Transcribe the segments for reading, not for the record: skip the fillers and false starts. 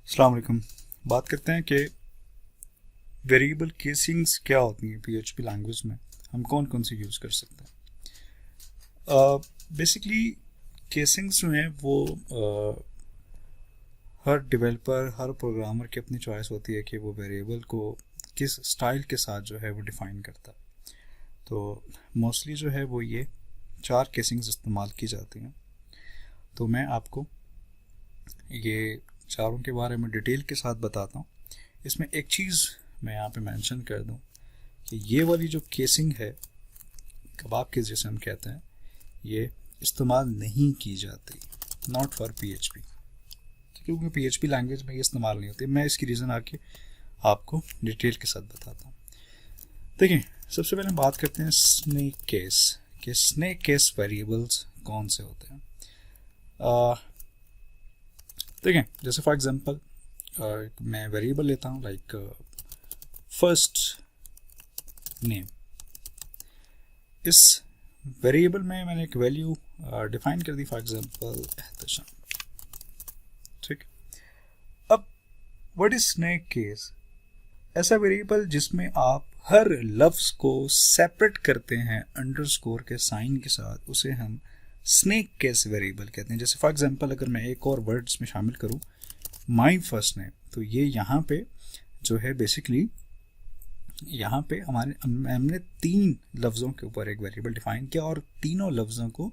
अस्सलाम वालेकुम। बात करते हैं कि वेरिएबल केसिंग्स क्या होती हैं पीएचपी लैंग्वेज में, हम कौन कौन से यूज़ कर सकते हैं। बेसिकली केसिंग्स जो हैं वो हर डेवलपर हर प्रोग्रामर की अपनी चॉइस होती है कि वो वेरिएबल को किस स्टाइल के साथ जो है वो डिफ़ाइन करता है। तो मोस्टली जो है वो ये 4 केसिंग्स इस्तेमाल की जाती हैं। तो मैं आपको ये चारों के बारे में डिटेल के साथ बताता हूँ। इसमें एक चीज़ मैं यहाँ पे मेंशन कर दूँ कि ये वाली जो केसिंग है, कबाब केस जैसे हम कहते हैं, ये इस्तेमाल नहीं की जाती, नॉट फॉर पीएचपी, क्योंकि पीएचपी लैंग्वेज में ये इस्तेमाल नहीं होती। मैं इसकी रीज़न आके आपको डिटेल के साथ बताता हूँ। देखिए, सबसे पहले बात करते हैं स्नेक केस कि स्नेक केस वेरिएबल्स कौन से होते हैं। देखें, जैसे फॉर एग्जांपल मैं वेरिएबल लेता हूँ लाइक फर्स्ट नेम। इस वेरिएबल में मैंने एक वैल्यू डिफाइन कर दी, फॉर एग्जांपल एहतशाम। ठीक, अब व्हाट इज स्नेक केस? ऐसा वेरिएबल जिसमें आप हर लफ्ज़ को सेपरेट करते हैं अंडरस्कोर के साइन के साथ, उसे हम स्नेक केस वेरिएबल कहते हैं। जैसे फॉर एग्जांपल अगर मैं एक और वर्ड्स में शामिल करूं माई फर्स्ट नेम, तो ये यहाँ पे जो है बेसिकली यहाँ पे हमने 3 लफ्ज़ों के ऊपर एक वेरिएबल डिफाइन किया और तीनों लफ्ज़ों को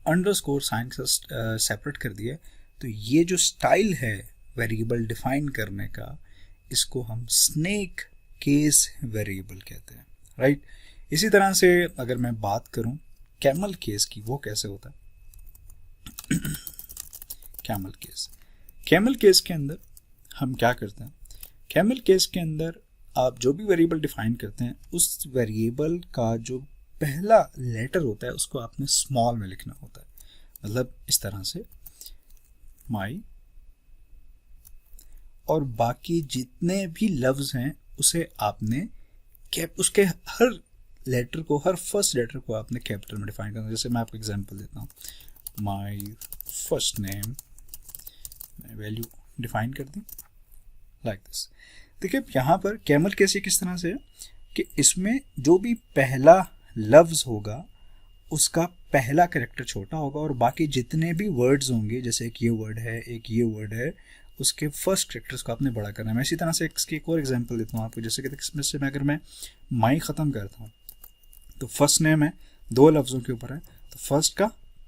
अंडरस्कोर साइन के साथ सेपरेट कर दिया। तो ये जो स्टाइल है वेरिएबल डिफाइन करने का, इसको हम स्नेक केस वेरिएबल कहते हैं, राइट। इसी तरह से अगर मैं बात करूं कैमल केस की, वो कैसे होता है? कैमल केस के अंदर हम क्या करते हैं? कैमल केस के अंदर आप जो भी वेरिएबल डिफाइन करते हैं, उस वेरिएबल का जो पहला लेटर होता है उसको आपने स्मॉल में लिखना होता है। मतलब इस तरह से माई, और बाकी जितने भी लफ्ज़ हैं उसे आपने उसके हर लेटर को, हर फर्स्ट लेटर को आपने कैपिटल में डिफाइन करना। जैसे मैं आपको एग्जांपल देता हूँ, my first name, value define कर दी लाइक दिस। देखिए यहाँ पर कैमल केस किस तरह से है कि इसमें जो भी पहला लफ्ज़ होगा उसका पहला कैरेक्टर छोटा होगा और बाकी जितने भी वर्ड्स होंगे, जैसे एक ये वर्ड है, एक ये वर्ड है, उसके फर्स्ट कैरेक्टर्स को आपने बड़ा करना है। मैं इसी तरह से इसकी एक और एग्जांपल देता हूँ आपको। जैसे कि इसमें से मैं अगर मैं माई ख़त्म करता हूँ तो फर्स्ट नेम है, 2 लफ्ज़ों के ऊपर है, तो फर्स्ट का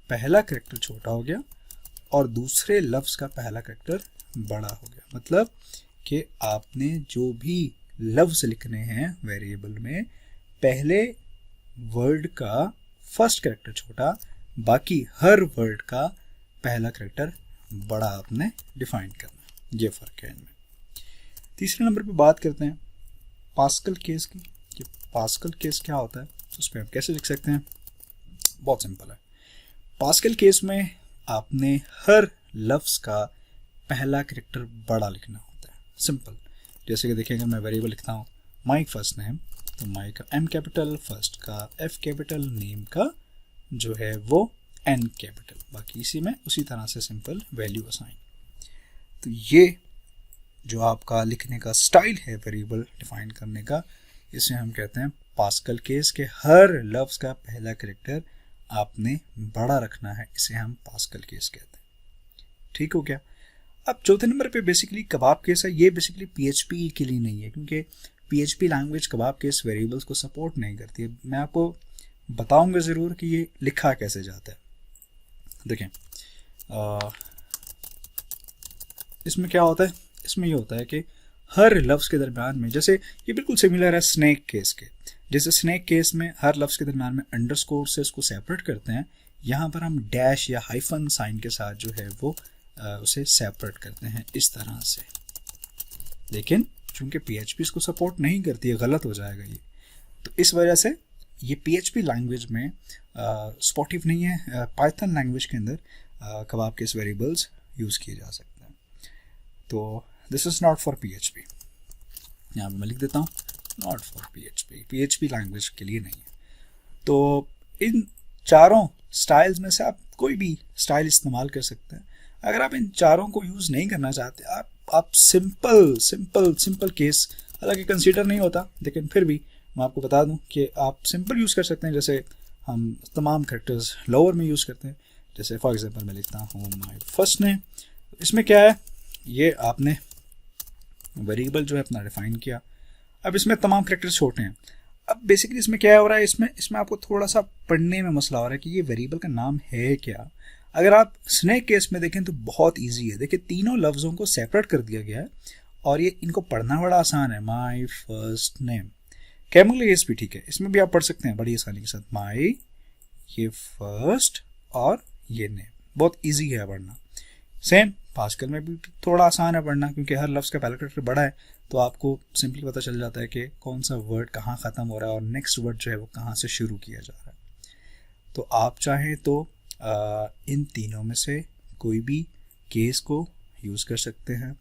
पहला कैरेक्टर छोटा हो गया और दूसरे लफ्ज़ का पहला कैरेक्टर बड़ा हो गया। मतलब कि आपने जो भी लफ्ज़ लिखने हैं वेरिएबल में, पहले वर्ड का फर्स्ट कैरेक्टर छोटा, बाकी हर वर्ड का पहला कैरेक्टर बड़ा आपने डिफाइन करना। ये फ़र्क है इनमें। तीसरे नंबर पे बात करते हैं पास्कल केस की। कि पास्कल केस क्या होता है, उस पर आप कैसे लिख सकते हैं? बहुत सिंपल है। पास्कल केस में आपने हर लफ्ज़ का पहला कैरेक्टर बड़ा लिखना होता है। सिंपल। जैसे कि देखिए, अगर मैं वेरिएबल लिखता हूँ माई फर्स्ट नेम, तो माई का एम कैपिटल, फर्स्ट का एफ कैपिटल, नेम का जो है वो एन कैपिटल, बाकी इसी में उसी तरह से सिंपल वैल्यू असाइन। तो ये जो आपका लिखने का स्टाइल है वेरिएबल डिफाइन करने का, इसे हम कहते हैं पास्कल केस के हर लफ्ज़ का पहला कैरेक्टर आपने बड़ा रखना है, इसे हम पास्कल केस कहते हैं। ठीक हो गया। अब चौथे नंबर पे बेसिकली कबाब केस है। ये बेसिकली पीएचपी के लिए नहीं है, क्योंकि पीएचपी लैंग्वेज कबाब केस वेरिएबल्स को सपोर्ट नहीं करती है। मैं आपको बताऊंगा ज़रूर कि ये लिखा कैसे जाता है। देखें, इसमें क्या होता है? इसमें ये होता है कि हर लफ्ज़ के दरम्यान में, जैसे ये बिल्कुल सिमिलर है स्नेक केस के। जैसे स्नेक केस में हर लफ्ज़ के दरम्यान में अंडरस्कोर से उसको सेपरेट करते हैं, यहाँ पर हम डैश या हाइफन साइन के साथ जो है वो उसे सेपरेट करते हैं इस तरह से। लेकिन चूंकि पीएचपी इसको सपोर्ट नहीं करती है, गलत हो जाएगा ये, तो इस वजह से ये पीएचपी लैंग्वेज में सपोर्टिव नहीं है। पाइथन लैंग्वेज के अंदर कबाब केस वेरिएबल्स यूज़ किए जा सकते हैं। तो this is not for PHP. यहाँ पर मैं लिख देता हूँ not for PHP, PHP language के लिए नहीं है। तो इन चारों स्टाइल्स में से आप कोई भी स्टाइल इस्तेमाल कर सकते हैं। अगर आप इन चारों को यूज़ नहीं करना चाहते, आप आप सिंपल केस, हालांकि कंसीडर नहीं होता, लेकिन फिर भी मैं आपको बता दूं कि आप सिंपल यूज़ कर सकते हैं। जैसे हम तमाम कैरेक्टर्स लोअर में यूज़ करते हैं। जैसे फॉर एग्जांपल मैं लिखता हूँ माय फर्स्ट नेम। इसमें क्या है, ये आपने वेरिएबल जो है अपना डिफाइन किया। अब इसमें तमाम कैरेक्टर्स छोटे हैं। अब बेसिकली इसमें क्या हो रहा है, इसमें आपको थोड़ा सा पढ़ने में मसला हो रहा है कि ये वेरिएबल का नाम है क्या। अगर आप स्नेक केस में देखें तो बहुत इजी है। देखिए तीनों लफ्ज़ों को सेपरेट कर दिया गया है और ये इनको पढ़ना बड़ा आसान है। My first name. Camel case भी ठीक है, इसमें भी आप पढ़ सकते हैं बड़ी आसानी के साथ। माई, ये फर्स्ट और ये नेम, बहुत इजी है पढ़ना। सेम पास्कल में भी थोड़ा आसान है पढ़ना, क्योंकि हर लफ्ज़ का पहला कैरेक्टर बड़ा है, तो आपको सिंपली पता चल जाता है कि कौन सा वर्ड कहाँ ख़त्म हो रहा है और नेक्स्ट वर्ड जो है वो कहाँ से शुरू किया जा रहा है। तो आप चाहें तो इन तीनों में से कोई भी केस को यूज़ कर सकते हैं।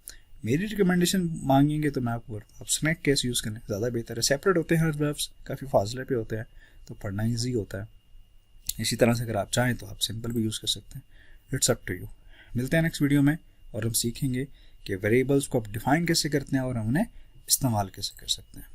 मेरी रिकमेंडेशन मांगेंगे तो मैं आपको आप स्नेक केस यूज़ करें, ज़्यादा बेहतर है। सेपरेट होते हैं हर वर्ब्स, काफ़ी फासले पे होते हैं, तो पढ़ना ईजी होता है। इसी तरह से अगर आप चाहें तो आप सिंपल भी यूज़ कर सकते हैं। It's up to you. मिलते हैं नेक्स्ट वीडियो में और हम सीखेंगे कि वेरिएबल्स को आप डिफाइन कैसे करते हैं और हम उन्हें इस्तेमाल कैसे कर सकते हैं।